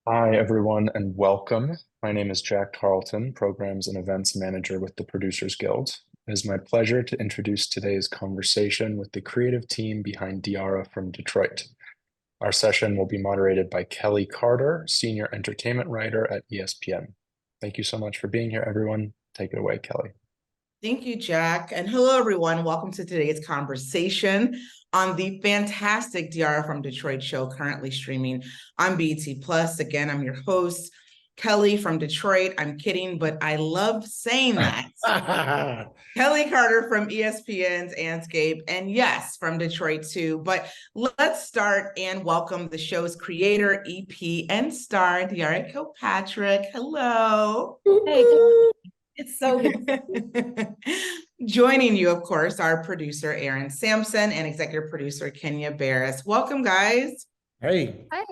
Hi, everyone, and welcome. My name is Jack Carlton, Programs and Events Manager with the Producers Guild. It is my pleasure to introduce today's conversation with the creative team behind Diarra from Detroit. Our session will be moderated by Kelly Carter, Senior Entertainment Writer at ESPN. Thank you so much for being here, everyone. Take it away, Kelly. Thank you, Jack. And hello, everyone. Welcome to today's conversation on the fantastic Diarra from Detroit show currently streaming on BET Plus. Again, I'm your host, Kelly from Detroit. I'm kidding, but I love saying that. Kelly Carter from ESPN's Anscape, and yes, from Detroit too. But let's start and welcome the show's creator, EP, and star, Diarra Kilpatrick. Hello. Hey, it's so good. Joining you, of course, our producer, Aaron Sampson, and executive producer, Kenya Barris. Welcome, guys. Hey. Hi.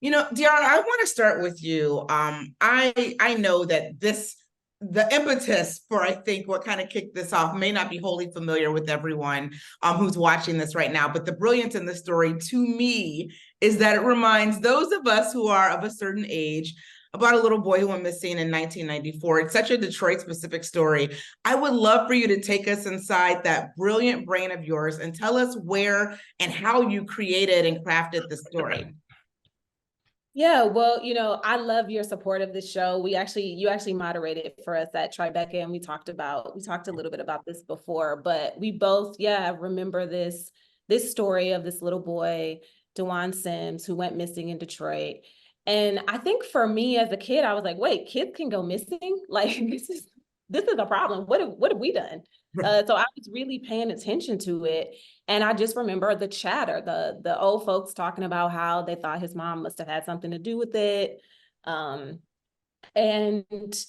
Diarra, I want to start with you. I know that the impetus for, I think, what kind of kicked this off may not be wholly familiar with everyone who's watching this right now, but the brilliance in the story to me is that it reminds those of us who are of a certain age about a little boy who went missing in 1994. It's such a Detroit-specific story. I would love for you to take us inside that brilliant brain of yours and tell us where and how you created and crafted the story. Yeah, well, I love your support of this show. You actually moderated for us at Tribeca, and we talked a little bit about this before, but we both, remember this story of this little boy, DeJuan Sims, who went missing in Detroit. And I think for me as a kid, I was like, wait, kids can go missing? Like this is a problem. What have we done? So I was really paying attention to it. And I just remember the chatter, the old folks talking about how they thought his mom must have had something to do with it. And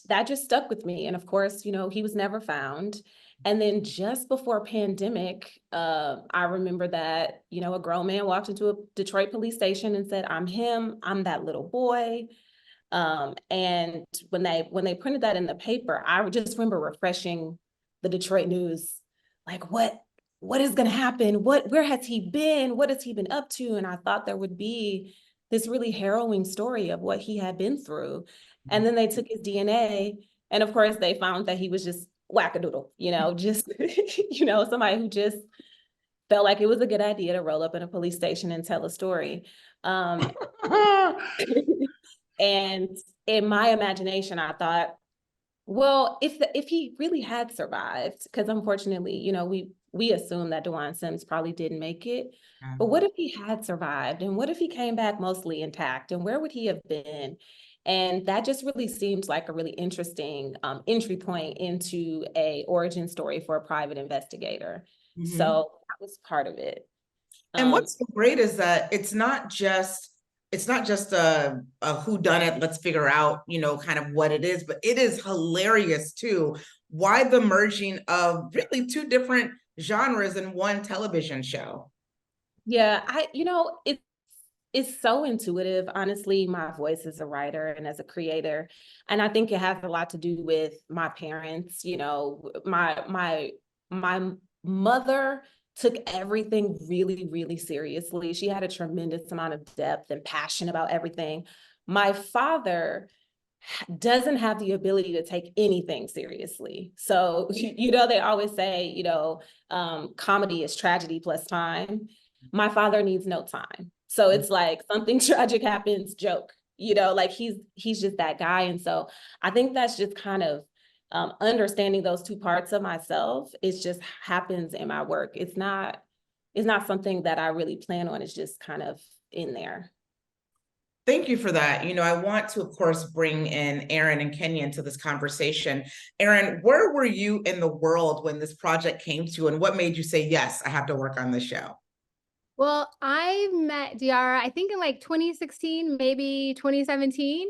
that just stuck with me. And of course, he was never found. And then just before pandemic, I remember that, a grown man walked into a Detroit police station and said, I'm him, I'm that little boy. And when they printed that in the paper, I just remember refreshing the Detroit news, like what is going to happen? Where has he been? What has he been up to? And I thought there would be this really harrowing story of what he had been through. And then they took his DNA, and of course they found that he was just wackadoodle, just, somebody who just felt like it was a good idea to roll up in a police station and tell a story. And in my imagination, I thought, well, if he really had survived, because unfortunately, we assume that DeJuan Sims probably didn't make it, but what if he had survived, and what if he came back mostly intact, and where would he have been? And that just really seems like a really interesting entry point into a origin story for a private investigator. Mm-hmm. So that was part of it. And what's so great is that it's not just a whodunit, let's figure out, kind of what it is, but it is hilarious too. Why the merging of really two different genres in one television show? Yeah, it's so intuitive. Honestly, my voice as a writer and as a creator. And I think it has a lot to do with my parents. My mother took everything really, really seriously. She had a tremendous amount of depth and passion about everything. My father doesn't have the ability to take anything seriously. So, they always say, comedy is tragedy plus time. My father needs no time. So it's like something tragic happens, joke, like he's just that guy. And so I think that's just kind of understanding those two parts of myself. It just happens in my work. It's not something that I really plan on. It's just kind of in there. Thank you for that. I want to, of course, bring in Aaron and Kenya into this conversation. Aaron, where were you in the world when this project came to you, and what made you say, yes, I have to work on this show? Well, I met Diarra, I think in like 2016, maybe 2017.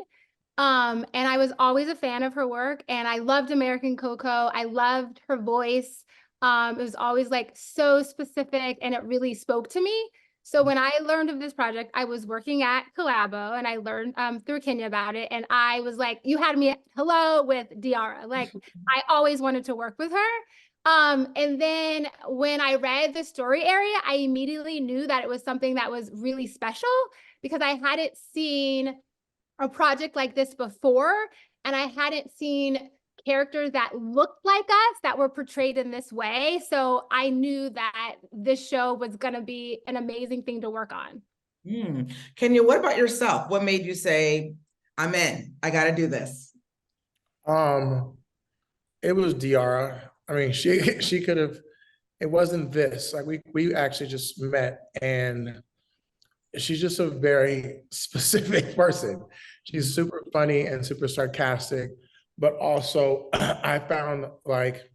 And I was always a fan of her work, and I loved American Coco. I loved her voice. It was always like so specific, and it really spoke to me. So when I learned of this project, I was working at Collabo, and I learned through Kenya about it. And I was like, you had me hello with Diarra. Like I always wanted to work with her. And then when I read the story area, I immediately knew that it was something that was really special because I hadn't seen a project like this before, and I hadn't seen characters that looked like us that were portrayed in this way. So I knew that this show was going to be an amazing thing to work on. Kenya, what about yourself? What made you say, I'm in, I got to do this? It was Diarra. I mean, she could have, it wasn't this. Like we actually just met, and she's just a very specific person. She's super funny and super sarcastic, but also I found like,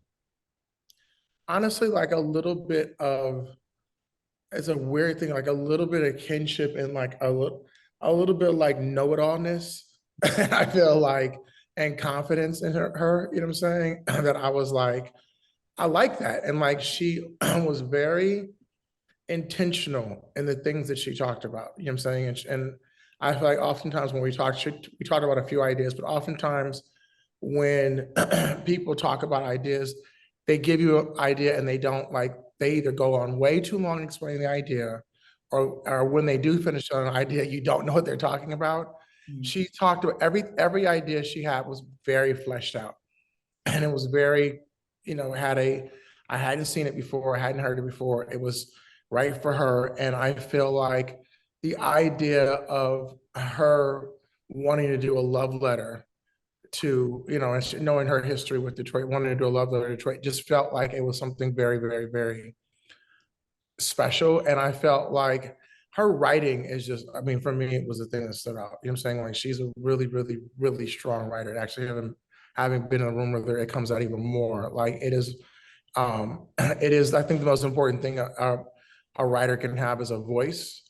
honestly, like a little bit of, it's a weird thing, like a little bit of kinship and like a little bit of like know-it-allness. I feel like, and confidence in her, you know what I'm saying? That I was like, I like that. And like she was very intentional in the things that she talked about, you know what I'm saying? And I feel like oftentimes when we talked about a few ideas, but oftentimes when people talk about ideas, they give you an idea and they don't like, they either go on way too long explaining the idea, or when they do finish on an idea, you don't know what they're talking about. She talked about every idea she had was very fleshed out. And it was very, you know, I hadn't seen it before, I hadn't heard it before. It was right for her. And I feel like the idea of her wanting to do a love letter to, you know, and knowing her history with Detroit, wanting to do a love letter to Detroit, just felt like it was something very, very, very special. And I felt like her writing is just, I mean, for me, it was the thing that stood out. You know what I'm saying? Like she's a really, really, really strong writer. Actually, having been in a room with her, it comes out even more. Like it is, I think the most important thing a writer can have is a voice.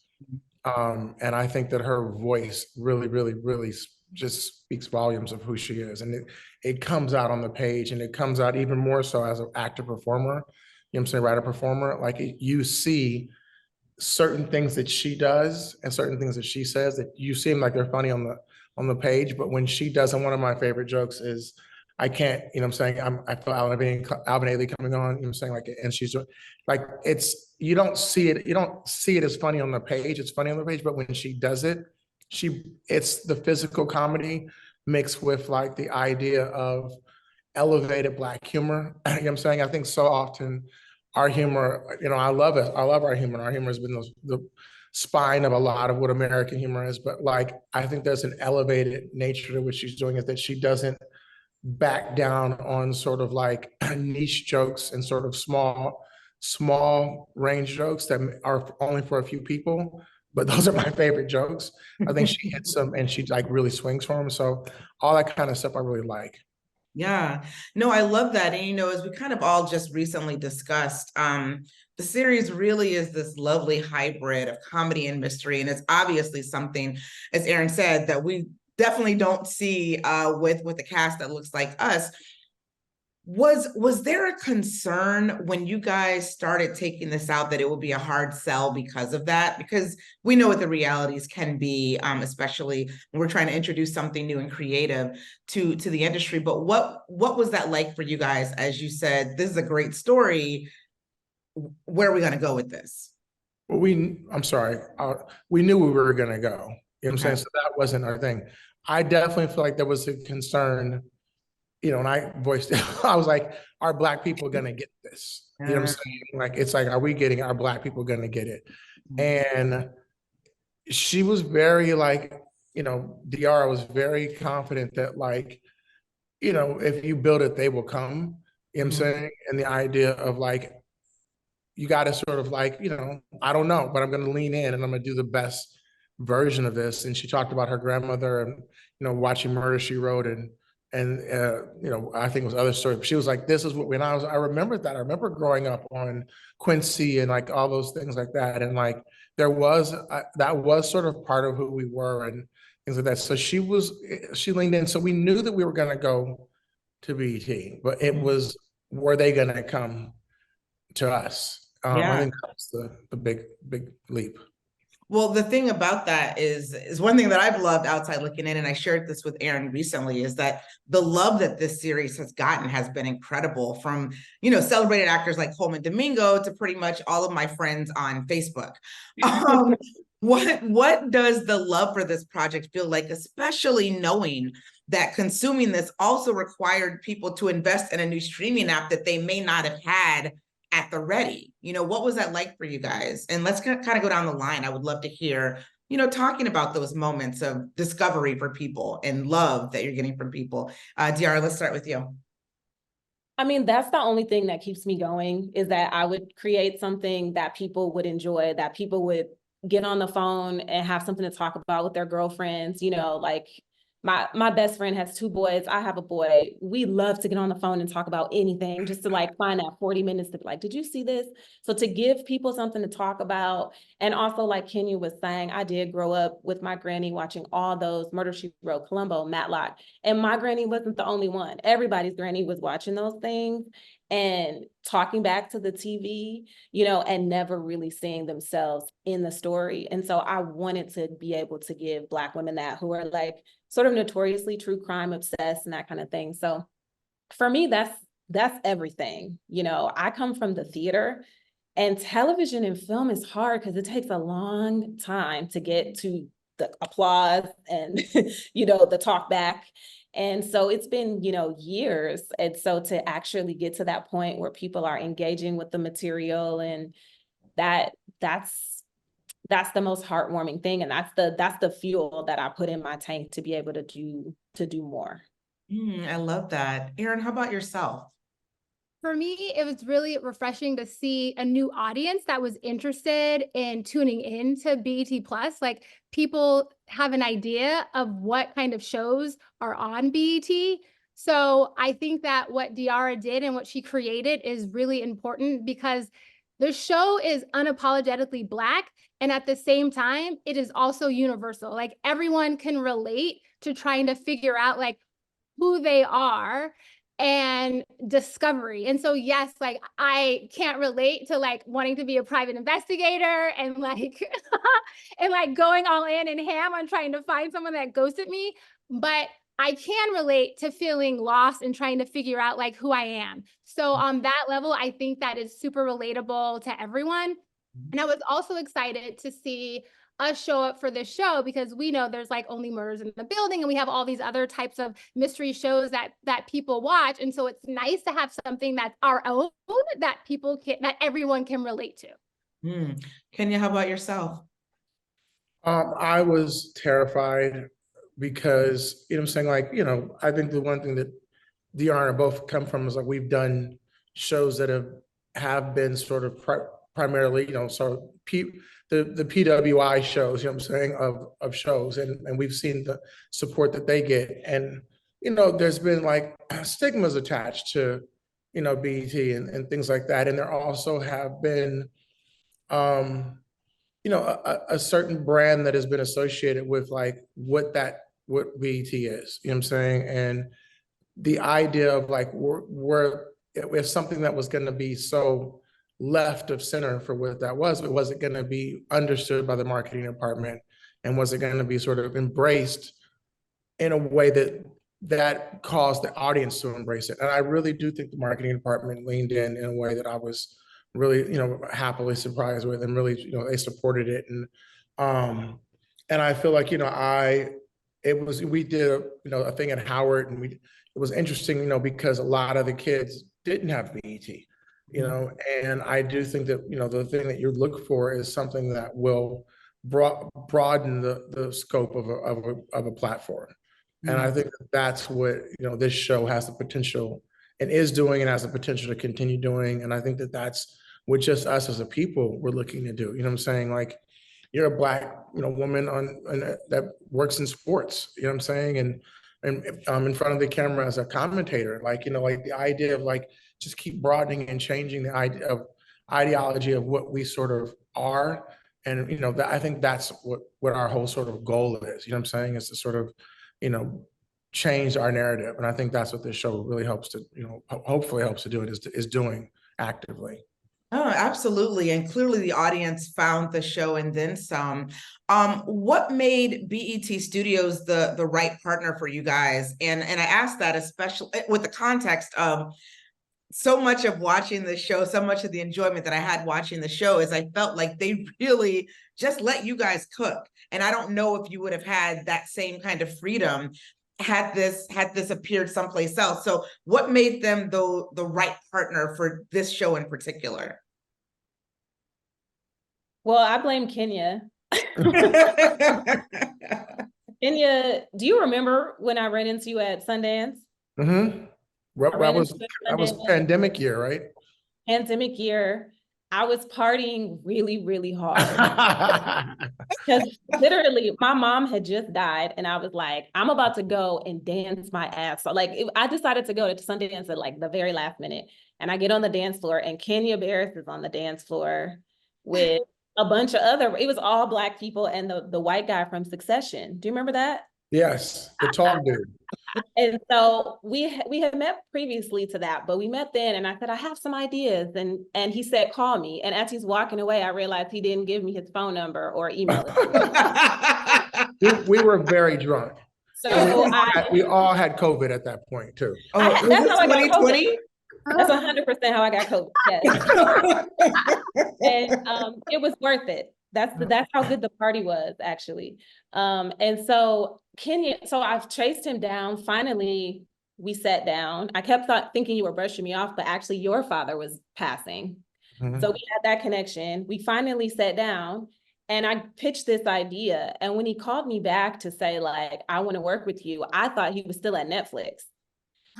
And I think that her voice really, really, really just speaks volumes of who she is. And it comes out on the page, and it comes out even more so as an actor performer, you know what I'm saying, writer performer. Like you see certain things that she does and certain things that she says that you seem like they're funny on the page, but when she does, and one of my favorite jokes is, I can't, you know what I'm saying, I feel Alvin Ailey coming on, you know what I'm saying, like, and she's like, you don't see it as funny on the page, it's funny on the page, but when she does it, it's the physical comedy mixed with like the idea of elevated Black humor. You know what I'm saying? I think so often our humor, you know, I love it. I love our humor. Our humor has been the spine of a lot of what American humor is. But like, I think there's an elevated nature to what she's doing, is that she doesn't back down on sort of like niche jokes and sort of small range jokes that are only for a few people. But those are my favorite jokes. I think she hits them and she like really swings for them. So all that kind of stuff I really like. Yeah, no, I love that. And, you know, as we kind of all just recently discussed, the series really is this lovely hybrid of comedy and mystery. And it's obviously something, as Aaron said, that we definitely don't see with a cast that looks like us. Was there a concern when you guys started taking this out that it would be a hard sell because of that? Because we know what the realities can be, especially when we're trying to introduce something new and creative to the industry. But what was that like for you guys? As you said, this is a great story. Where are we going to go with this? Well, I'm sorry, we knew we were going to go. You know what I'm saying? So that wasn't our thing. I definitely feel like there was a concern, you know, and I voiced it. I was like, are Black people gonna get this? You know what I'm saying? Like, it's like, are Black people gonna get it? And she was very like, you know, Diarra was very confident that like, you know, if you build it, they will come. You know what I'm saying? And the idea of like, you got to sort of like, you know, I don't know, but I'm going to lean in and I'm going to do the best version of this. And she talked about her grandmother and, you know, watching Murder, She Wrote, and you know, I think it was other stories. But she was like, this is what, I remember that. I remember growing up on Quincy and like all those things like that. And like, that was sort of part of who we were and things like that. So she leaned in. So we knew that we were going to go to BET, but it was, were they going to come to us? I think that's the big leap. Well, the thing about that is one thing that I've loved outside looking in, and I shared this with Aaron recently, is that the love that this series has gotten has been incredible, from, you know, celebrated actors like Coleman Domingo to pretty much all of my friends on Facebook. What does the love for this project feel like, especially knowing that consuming this also required people to invest in a new streaming app that they may not have had at the ready? You know, what was that like for you guys? And let's kind of go down the line. I would love to hear, you know, talking about those moments of discovery for people and love that you're getting from people. Diarra, let's start with you. I mean, that's the only thing that keeps me going, is that I would create something that people would enjoy, that people would get on the phone and have something to talk about with their girlfriends. You know, like my best friend has 2 boys. I have a boy. We love to get on the phone and talk about anything, just to like find that 40 minutes to be like, did you see this? So to give people something to talk about. And also, like Kenya was saying, I did grow up with my granny watching all those Murder, She Wrote, Columbo, Matlock. And my granny wasn't the only one. Everybody's granny was watching those things and talking back to the TV, you know, and never really seeing themselves in the story. And so I wanted to be able to give Black women that, who are like sort of notoriously true crime obsessed and that kind of thing. So for me, that's everything. You know, I come from the theater, and television and film is hard because it takes a long time to get to the applause and, you know, the talk back. And so it's been, you know, years. And so to actually get to that point where people are engaging with the material, and that's the most heartwarming thing. And that's the fuel that I put in my tank to be able to do more. I love that. Erin, how about yourself? For me, it was really refreshing to see a new audience that was interested in tuning in to BET Plus. Like, people have an idea of what kind of shows are on BET. So I think that what Diarra did and what she created is really important, because the show is unapologetically Black, and at the same time, it is also universal. Like, everyone can relate to trying to figure out like who they are and discovery. And so, yes, like, I can't relate to like wanting to be a private investigator and like and like going all in and ham on trying to find someone that ghosted me, but I can relate to feeling lost and trying to figure out like who I am. So on that level, I think that is super relatable to everyone. And I was also excited to see us show up for this show, because we know there's like Only Murders in the Building, and we have all these other types of mystery shows that people watch. And so it's nice to have something that's our own, that everyone can relate to. Kenya, how about yourself? I was terrified because, you know what I'm saying, like, you know, I think the one thing that Diarra and I both come from is like, we've done shows that have been sort of primarily, you know, sort of the PWI shows, you know what I'm saying, of shows, and we've seen the support that they get. And, you know, there's been like stigmas attached to, you know, BET and things like that. And there also have been, you know, a certain brand that has been associated with like what BET is, you know what I'm saying? And the idea of like, we're if something that was going to be so left of center for what that was it going to be understood by the marketing department, and was it going to be sort of embraced in a way that caused the audience to embrace it? And I really do think the marketing department leaned in a way that I was really, you know, happily surprised with, and really, you know, they supported it. And I feel like, you know, we did, you know, a thing at Howard, and it was interesting, you know, because a lot of the kids didn't have BET, you know, and I do think that, you know, the thing that you look for is something that will broaden the scope of a platform. And I think that's what, you know, this show has the potential and is doing, and has the potential to continue doing. And I think that that's what just us as a people we're looking to do. You know what I'm saying? Like, you're a Black, you know, woman that works in sports, you know what I'm saying? And in front of the camera as a commentator, like, you know, like the idea of like, just keep broadening and changing the idea of ideology of what we sort of are. And, you know, I think that's what our whole sort of goal is, you know what I'm saying? Is to sort of, you know, change our narrative. And I think that's what this show really helps to, you know, hopefully helps to do it, is doing actively. Oh, absolutely. And clearly the audience found the show and then some. What made BET Studios the right partner for you guys? And I asked that especially with the context of, so much of watching the show, so much of the enjoyment that I had watching the show is I felt like they really just let you guys cook. And I don't know if you would have had that same kind of freedom had this appeared someplace else. So what made them the right partner for this show in particular? Well, I blame Kenya. Kenya, do you remember when I ran into you at Sundance? Mm-hmm. I ran into you That at was Sundance. pandemic year, right? Pandemic year. I was partying really, really hard. Because literally, my mom had just died, and I was like, I'm about to go and dance my ass off. Like, I decided to go to Sundance at like the very last minute, and I get on the dance floor, and Kenya Barris is on the dance floor with a bunch of other. It was all Black people and the white guy from Succession. Do you remember that? Yes, the tall dude. And so we had met previously to that, but we met then, and I said, I have some ideas, and he said, call me. And as he's walking away, I realized he didn't give me his phone number or email address. We were very drunk. So we all had COVID at that point too. Oh, that's how I got 2020? That's 100% how I got COVID. Yes. And it was worth it. That's how good the party was, actually. And so I've traced him down. Finally, we sat down. I kept thinking you were brushing me off, but actually your father was passing. Mhm. So we had that connection. We finally sat down and I pitched this idea. And when he called me back to say, like, I want to work with you, I thought he was still at Netflix.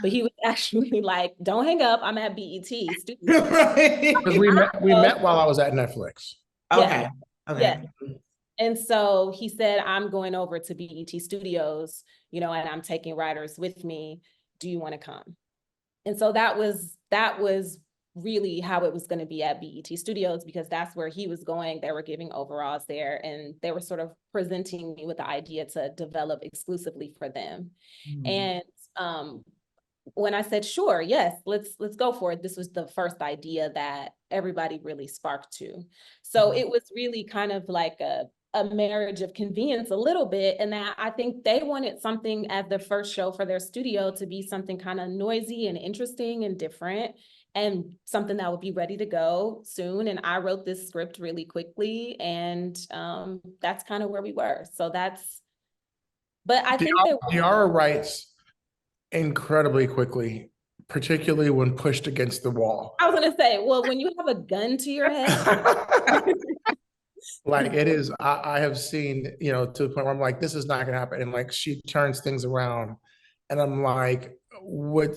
But he was actually like, don't hang up, I'm at BET Studios. Right. Because we met while I was at Netflix. Okay. Okay. Yeah. And so he said, I'm going over to BET Studios, and I'm taking writers with me. Do you want to come? And so that was really how it was going to be at BET Studios, because that's where he was going. They were giving overalls there, and they were sort of presenting me with the idea to develop exclusively for them. And when I said, sure, yes, let's go for it, this was the first idea that everybody really sparked to. So it was really kind of like a marriage of convenience a little bit, and that I think they wanted something as the first show for their studio to be something kind of noisy and interesting and different, and something that would be ready to go soon. And I wrote this script really quickly, and that's kind of where we were. So but I think Diarra writes incredibly quickly, particularly when pushed against the wall. I was gonna say, well, when you have a gun to your head. Like it is, I have seen, to the point where I'm like, this is not gonna happen. And like she turns things around and I'm like, what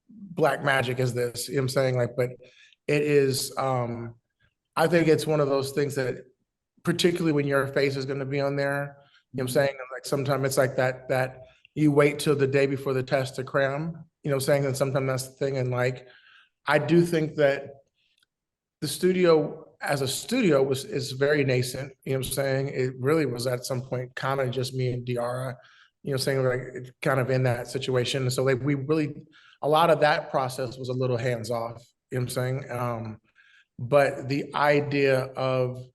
black magic is this? You know what I'm saying? Like, but it is, I think it's one of those things that, particularly when your face is gonna be on there, you know what I'm saying? Like sometimes it's like that you wait till the day before the test to cram, you know what I'm saying? And sometimes that's the thing. And like, I do think that the studio as a studio is very nascent, you know what I'm saying? It really was at some point kind of just me and Diarra, saying like kind of in that situation. So like we really, a lot of that process was a little hands off, you know what I'm saying? But the idea of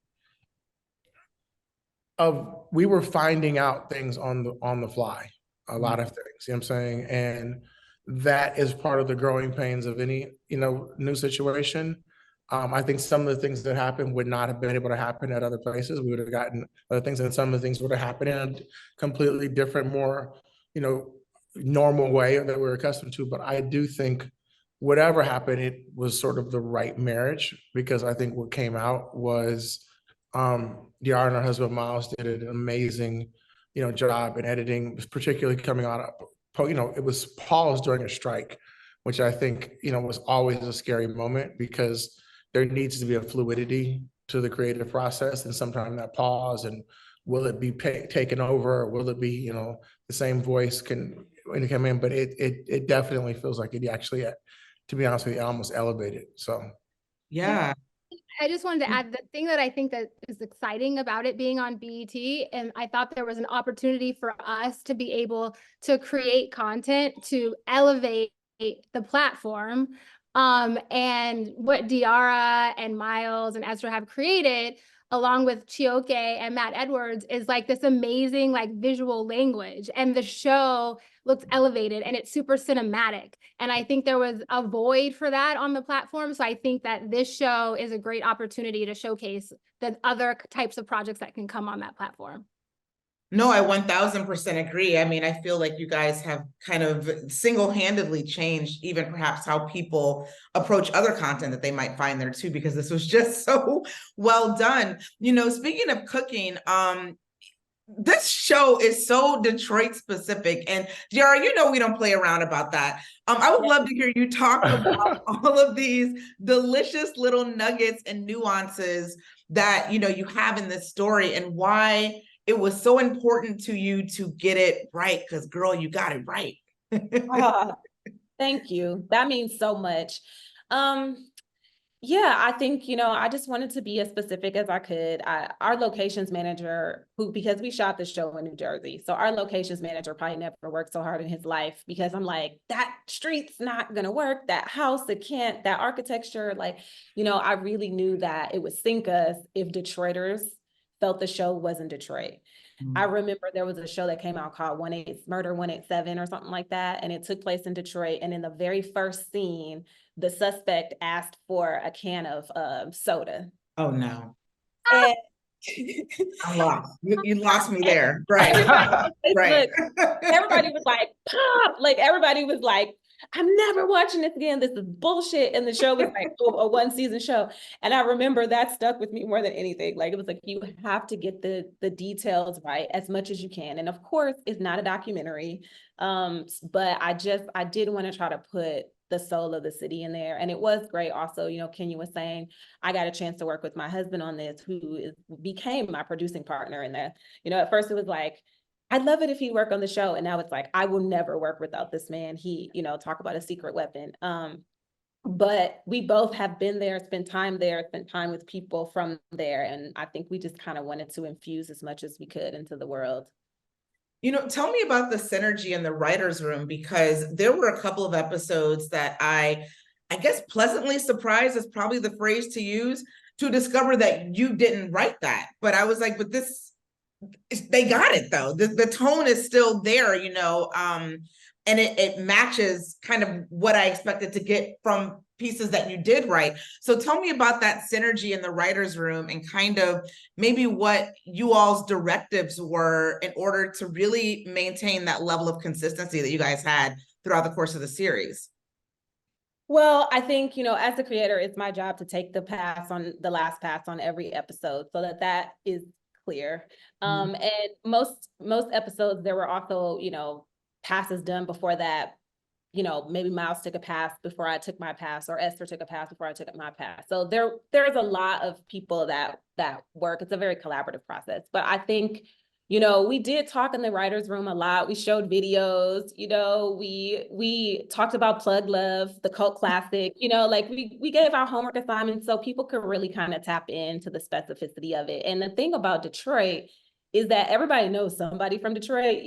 we were finding out things on the fly, a lot of things, you know what I'm saying? And that is part of the growing pains of any, new situation. I think some of the things that happened would not have been able to happen at other places. We would have gotten other things, and some of the things would have happened in a completely different, more, normal way that we're accustomed to. But I do think whatever happened, it was sort of the right marriage, because I think what came out was Diarra and her husband Miles did an amazing, job in editing, particularly coming out of, it was paused during a strike, which I think, was always a scary moment, because there needs to be a fluidity to the creative process, and sometimes that pause, and will it be taken over, or will it be, the same voice can come in? But it definitely feels like it actually, to be honest with you, almost elevated. So yeah. I just wanted to add the thing that I think that is exciting about it being on BET, and I thought there was an opportunity for us to be able to create content to elevate the platform. And what Diarra and Miles and Ezra have created along with Chioke and Matt Edwards, is like this amazing like visual language, and the show looks elevated and it's super cinematic. And I think there was a void for that on the platform. So I think that this show is a great opportunity to showcase the other types of projects that can come on that platform. No, I 1000% agree. I mean, I feel like you guys have kind of single-handedly changed even perhaps how people approach other content that they might find there too, because this was just so well done. You know, speaking of cooking, this show is so Detroit specific, and Diarra, you know we don't play around about that. I would love to hear you talk about all of these delicious little nuggets and nuances that you have in this story, and why it was so important to you to get it right, because girl, you got it right. Thank you. That means so much. Yeah, I think, I just wanted to be as specific as I could. Our locations manager, because we shot this show in New Jersey, so our locations manager probably never worked so hard in his life, because I'm like, that street's not gonna work, that house, it can't, that architecture, like, I really knew that it would sink us if Detroiters felt the show wasn't Detroit. I remember there was a show that came out called Murder 187 or something like that, and it took place in Detroit. And in the very first scene, the suspect asked for a can of soda. Oh no. And I lost. You lost me there. Right. right. Everybody was like, pop! Like, everybody was like, I'm never watching this again. This is bullshit. And the show was like a one-season show. And I remember that stuck with me more than anything. Like, it was like, you have to get the details right as much as you can. And of course, it's not a documentary. But I did want to try to put the soul of the city in there. And it was great. Also, Kenya was saying, I got a chance to work with my husband on this, who became my producing partner in there. At first it was like, I'd love it if he'd work on the show. And now it's like, I will never work without this man. He, talk about a secret weapon. But we both have been there, spent time with people from there. And I think we just kind of wanted to infuse as much as we could into the world. Tell me about the synergy in the writer's room, because there were a couple of episodes that I guess pleasantly surprised is probably the phrase to use, to discover that you didn't write that. But I was like, but they got it though. The tone is still there, and it matches kind of what I expected to get from pieces that you did write. So tell me about that synergy in the writer's room, and kind of maybe what you all's directives were in order to really maintain that level of consistency that you guys had throughout the course of the series. Well, I think, as a creator, it's my job to take the last pass on every episode, so that is clear. And most episodes, there were also, passes done before that. Maybe Miles took a pass before I took my pass, or Esther took a pass before I took my pass. So there's a lot of people that work. It's a very collaborative process. But I think, we did talk in the writer's room a lot. We showed videos, we talked about Plug Love, the cult classic, like we gave our homework assignments so people could really kind of tap into the specificity of it. And the thing about Detroit is that everybody knows somebody from Detroit,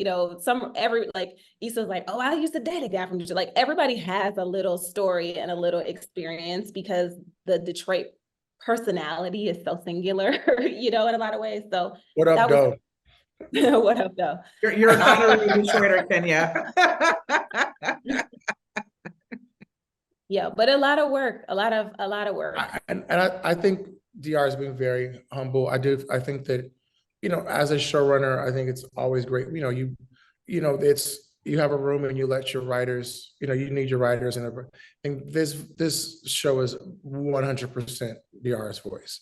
like Issa's like, oh, I used to date a guy from Detroit. Like, everybody has a little story and a little experience, because the Detroit personality is so singular, in a lot of ways. So what up, though? What up, though? You're an honorary Detroiter, Kenya. Yeah, but a lot of work, a lot of work. I think DR has been very humble. I think that, as a showrunner, I think it's always great. You have a room and you let your writers, you need your writers, and this show is 100% DR's voice.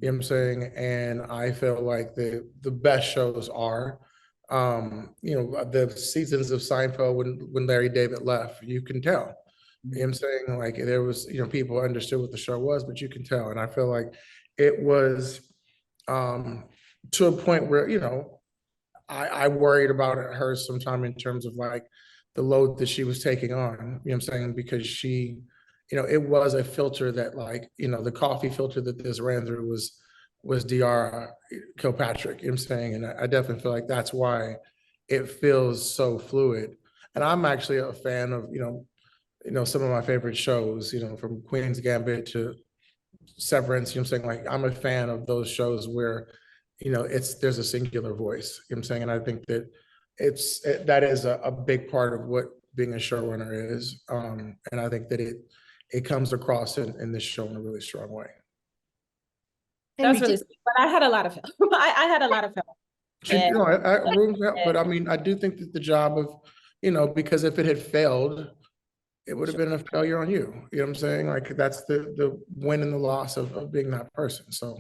You know what I'm saying? And I feel like the best shows are, the seasons of Seinfeld when Larry David left, you can tell. You know what I'm saying? Like, there was, people understood what the show was, but you can tell. And I feel like it was to a point where, I worried about her sometime in terms of like the load that she was taking on, you know what I'm saying? Because she, it was a filter that, like, the coffee filter that this ran through was Diarra Kilpatrick, you know what I'm saying? And I definitely feel like that's why it feels so fluid. And I'm actually a fan of, some of my favorite shows, from Queen's Gambit to Severance, you know what I'm saying? Like, I'm a fan of those shows where, there's a singular voice, you know what I'm saying? And I think that that is a big part of what being a showrunner is. And I think that it comes across in this show in a really strong way. And That's really sweet. But I had a lot of help. I had a lot of help. And Rooms help, but I mean, I do think that the job of, because if it had failed, it would have been a failure on you. You know what I'm saying? Like, that's the win and the loss of being that person. So.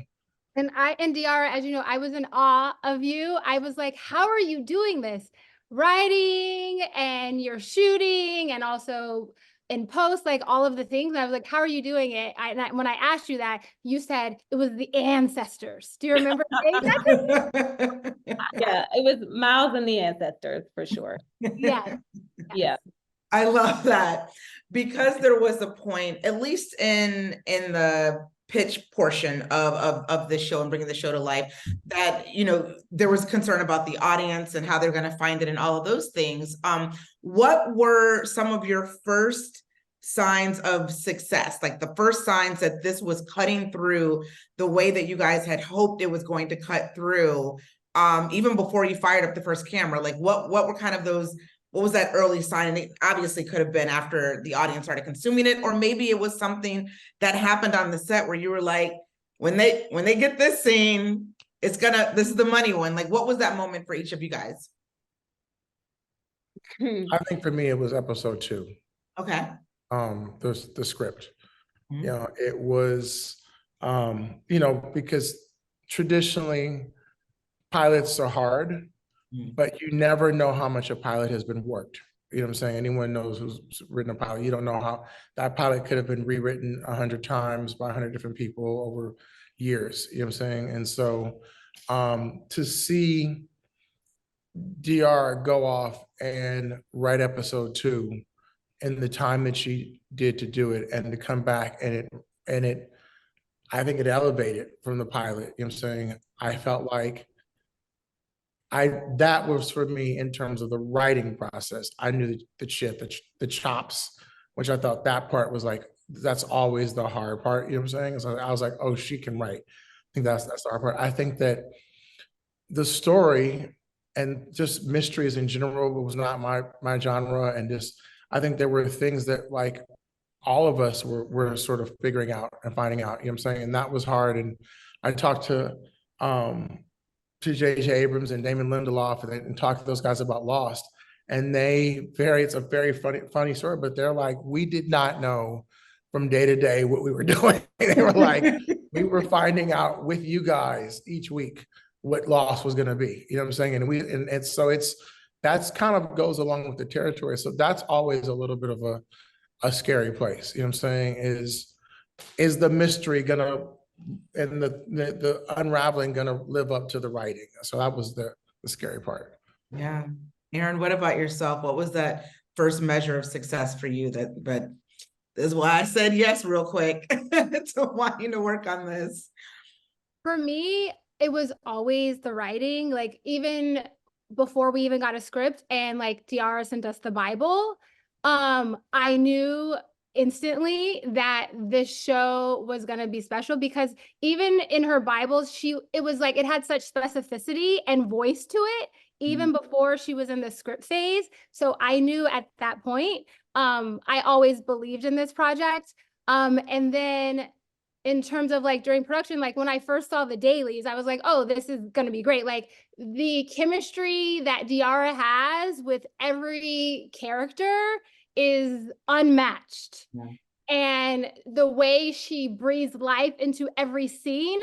And Diarra, as you know, I was in awe of you. I was like, how are you doing this? Writing and you're shooting and also in post, like all of the things. And I was like, how are you doing it? When I asked you that, you said it was the ancestors. Do you remember saying that? Yeah, it was Miles and the ancestors for sure. Yes. Yeah. I love that, because there was a point, at least in the pitch portion of the show and bringing the show to life, that there was concern about the audience and how they're going to find it and all of those things. What were some of your first signs of success, like the first signs that this was cutting through the way that you guys had hoped it was going to cut through, even before you fired up the first camera? Like, what were kind of those? What was that early sign? And it obviously could have been after the audience started consuming it, or maybe it was something that happened on the set where you were like, when they get this scene, this is the money one. Like, what was that moment for each of you guys? I think for me, it was episode 2. Okay. The script. Mm-hmm. It was, because traditionally pilots are hard, but you never know how much a pilot has been worked. You know what I'm saying? Anyone knows who's written a pilot. You don't know how that pilot could have been rewritten 100 times by 100 different people over years. You know what I'm saying? And so to see Diarra go off and write episode 2 in the time that she did to do it, and to come back and it I think it elevated from the pilot. You know what I'm saying? I felt like that was for me in terms of the writing process. I knew the chops, which I thought that part was like, that's always the hard part. You know what I'm saying? So I was like, oh, she can write. I think that's the hard part. I think that the story and just mysteries in general was not my genre. And just, I think there were things that like all of us were sort of figuring out and finding out, you know what I'm saying? And that was hard. And I talked to J.J. Abrams and Damon Lindelof and talked to those guys about Lost. And it's a very funny story, but they're like, we did not know from day to day what we were doing. They were like, we were finding out with you guys each week what Lost was going to be. You know what I'm saying? And so that's kind of goes along with the territory. So that's always a little bit of a scary place. You know what I'm saying? Is the mystery gonna and the unraveling gonna live up to the writing? So that was the scary part. Yeah. Aaron, what about yourself? What was that first measure of success for you? But this is why I said yes real quick to wanting to work on this. For me, it was always the writing. Like, even before we even got a script and like Diarra sent us the Bible, I knew instantly that this show was going to be special, because even in her Bibles, it was like, it had such specificity and voice to it, even before she was in the script phase. So I knew at that point, I always believed in this project. And then in terms of like during production, like when I first saw the dailies, I was like, oh, this is going to be great. Like, the chemistry that Diarra has with every character is unmatched. Yeah. And the way she breathes life into every scene,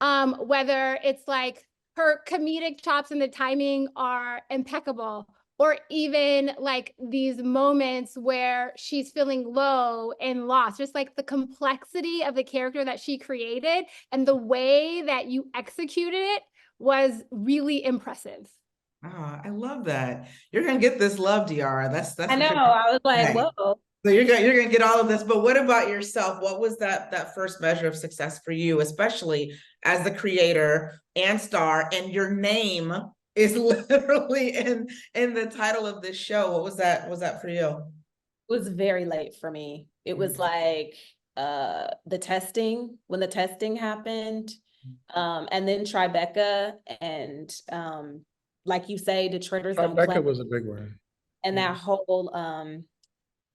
whether it's like her comedic chops and the timing are impeccable, or even like these moments where she's feeling low and lost, just like the complexity of the character that she created and the way that you executed it was really impressive. Oh, I love that. You're gonna get this love, Diarra. That's I know. I was like, whoa. So you're gonna get all of this. But what about yourself? What was that first measure of success for you, especially as the creator and star, and your name is literally in the title of this show? What was that for you? It was very late for me. It was like the testing, when the testing happened, and then Tribeca, and like you say, Detroiters don't play. Rebecca was a big one. And that whole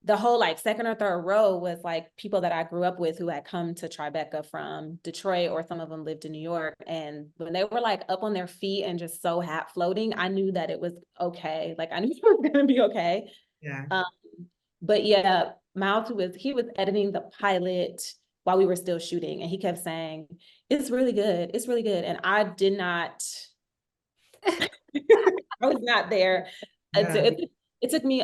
the whole like second or third row was like people that I grew up with who had come to Tribeca from Detroit, or some of them lived in New York. And when they were like up on their feet and just so floating, I knew that it was okay. Like I knew it was gonna be okay. Yeah. But yeah, Miles he was editing the pilot while we were still shooting, and he kept saying, "It's really good. It's really good." And I did not. I was not there. Yeah. It took me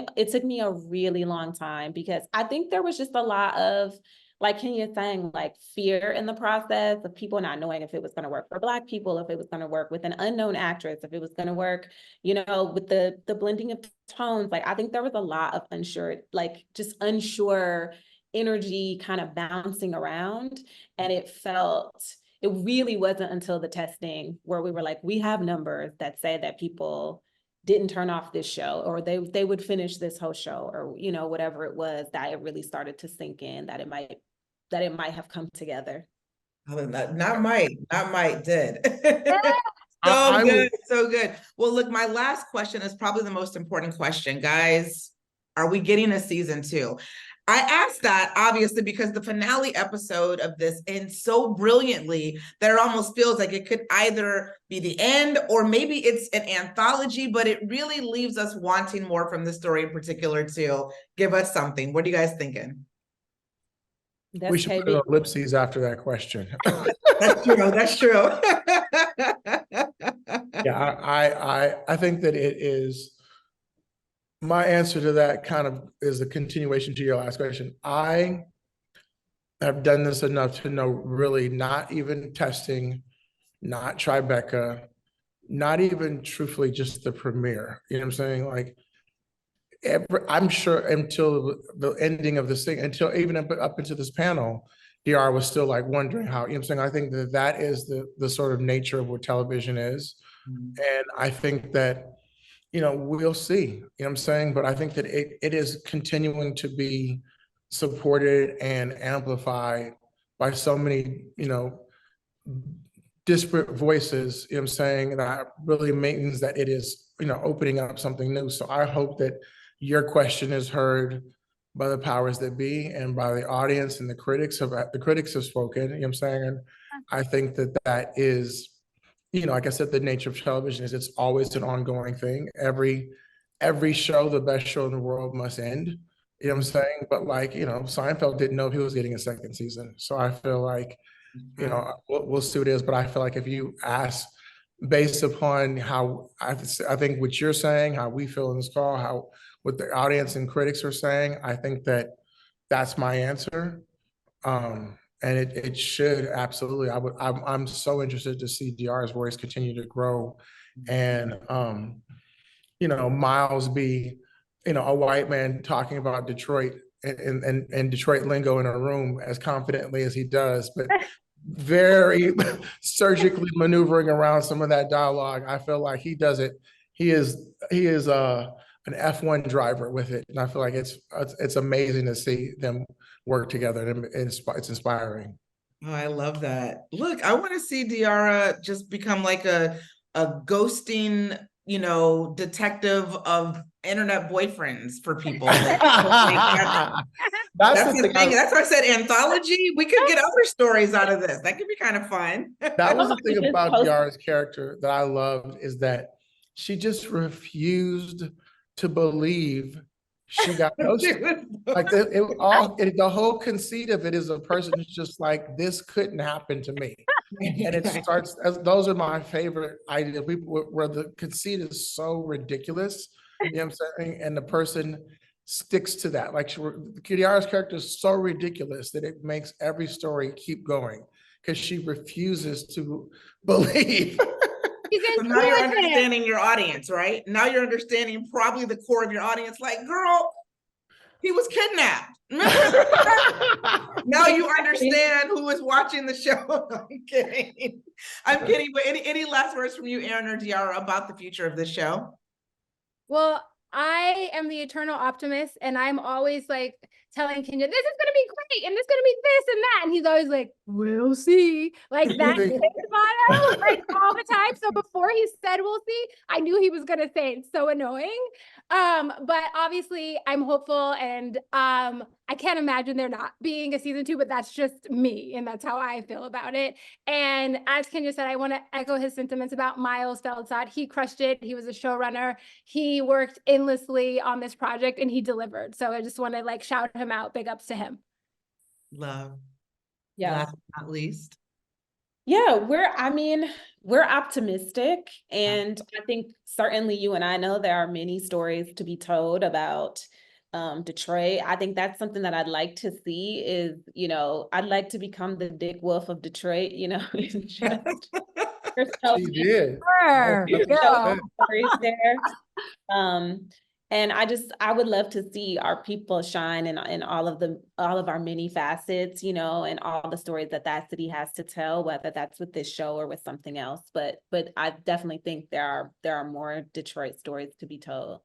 a really long time, because I think there was just a lot of, like Kenya saying, like fear in the process of people not knowing if it was going to work for Black people, if it was going to work with an unknown actress, if it was going to work, you know, with the blending of tones. Like I think there was a lot of unsure energy kind of bouncing around, and it really wasn't until the testing where we were like, we have numbers that say that people didn't turn off this show, or they would finish this whole show, or, you know, whatever it was, that it really started to sink in that it might have come together. Not might did. I would- So good. Well, look, my last question is probably the most important question, guys. Are we getting a season 2? I asked that obviously because the finale episode of this ends so brilliantly that it almost feels like it could either be the end, or maybe it's an anthology, but it really leaves us wanting more from the story in particular too. Give us something. What are you guys thinking? We should put an ellipses after that question. That's true. That's true. Yeah, I think that it is. My answer to that kind of is a continuation to your last question. I have done this enough to know, really, not even testing, not Tribeca, not even truthfully just the premiere. You know what I'm saying? Like, I'm sure until the ending of this thing, until even up into this panel, Diarra was still like wondering how, you know what I'm saying? I think that that is the sort of nature of what television is. And I think that, you know, we'll see, you know what I'm saying? But I think that it is continuing to be supported and amplified by so many, you know, disparate voices, you know what I'm saying? And that really means that it is, you know, opening up something new. So I hope that your question is heard by the powers that be and by the audience, and the critics have spoken, you know what I'm saying? And I think that that is, you know, like I said, the nature of television is it's always an ongoing thing. Every show, the best show in the world, must end. You know what I'm saying? But like, you know, Seinfeld didn't know if he was getting a second season. So I feel like, you know, we'll see what it is. But I feel like if you ask based upon how I think what you're saying, how we feel in this call, how what the audience and critics are saying, I think that that's my answer. And it should absolutely. I'm so interested to see Diarra's voice continue to grow, and you know, Miles be, you know, a white man talking about Detroit and Detroit lingo in a room as confidently as he does, but very surgically maneuvering around some of that dialogue. I feel like he does it. He is an F1 driver with it, and I feel like it's amazing to see them work together, and it's inspiring. Oh, I love that. Look, I want to see Diarra just become like a ghosting, you know, detective of internet boyfriends for people. Like, that's the thing. That's why I said anthology. We could get other stories out of this. That could be kind of fun. That was the thing about Diarra's character that I loved, is that she just refused to believe she got ghosted. Like the whole conceit of it is a person who's just like, this couldn't happen to me. And it starts as, those are my favorite ideas, where the conceit is so ridiculous, you know what I'm saying? And the person sticks to that. Like Diarra's character is so ridiculous that it makes every story keep going, because she refuses to believe. So now you're understanding your audience, right? Now you're understanding probably the core of your audience. Like, girl, he was kidnapped. Now you understand who is watching the show. I'm kidding. I'm kidding. But any last words from you, Erin or Diarra, about the future of this show? Well, I am the eternal optimist, and I'm always like telling Kenya, this is gonna be great, and this is gonna be this and that. And he's always like, we'll see. Like that's his motto, like all the time. So before he said we'll see, I knew he was gonna say it. It's so annoying. But obviously I'm hopeful, and I can't imagine there not being a season 2, but that's just me, and that's how I feel about it. And as Kenya said, I want to echo his sentiments about Miles Feldzad. He crushed it. He was a showrunner. He worked endlessly on this project, and he delivered. So I just want to like shout him out. Big ups to him. Love. Yeah. Last but not least. Yeah, we're optimistic, and I think certainly you and I know there are many stories to be told about Detroit. I think that's something that I'd like to see is, I'd like to become the Dick Wolf of Detroit, and just She did. Sure. show stories there. And I would love to see our people shine in all of our many facets, and all the stories that city has to tell, whether that's with this show or with something else. But I definitely think there are more Detroit stories to be told.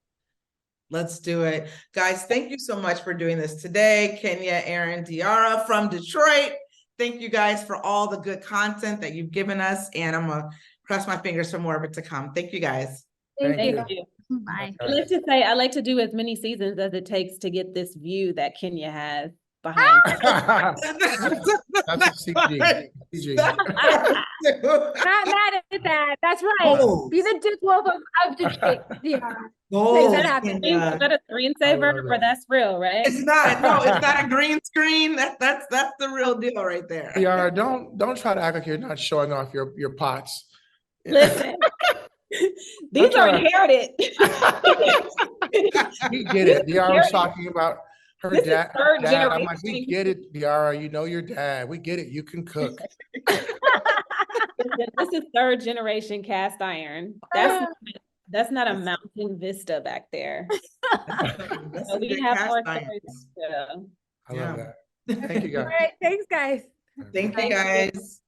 Let's do it. Guys, thank you so much for doing this today. Kenya, Aaron, Diarra from Detroit. Thank you guys for all the good content that you've given us. And I'm going to cross my fingers for more of it to come. Thank you guys. Thank you. you. Bye. I like to do as many seasons as it takes to get this view that Kenya has behind. That's a CG. Not mad at that. That's right. Oh. Be the Dick Wolf of Detroit. Yeah. Oh, that happen. Is that a screensaver? Or that's real, right? it's not. No, it's not a green screen. That's the real deal right there. Diarra, don't try to act like you're not showing off your pots. Listen, these are inherited. We get it. Diarra was talking about her This is dad. third I'm like, we generation. get it, Diarra. You know your dad. We get it. You can cook. This is third generation cast iron. That's not a mountain vista back there. So we have more stories to tell. I love that. Thank you, guys. All right. Thanks, guys. Thank you, guys.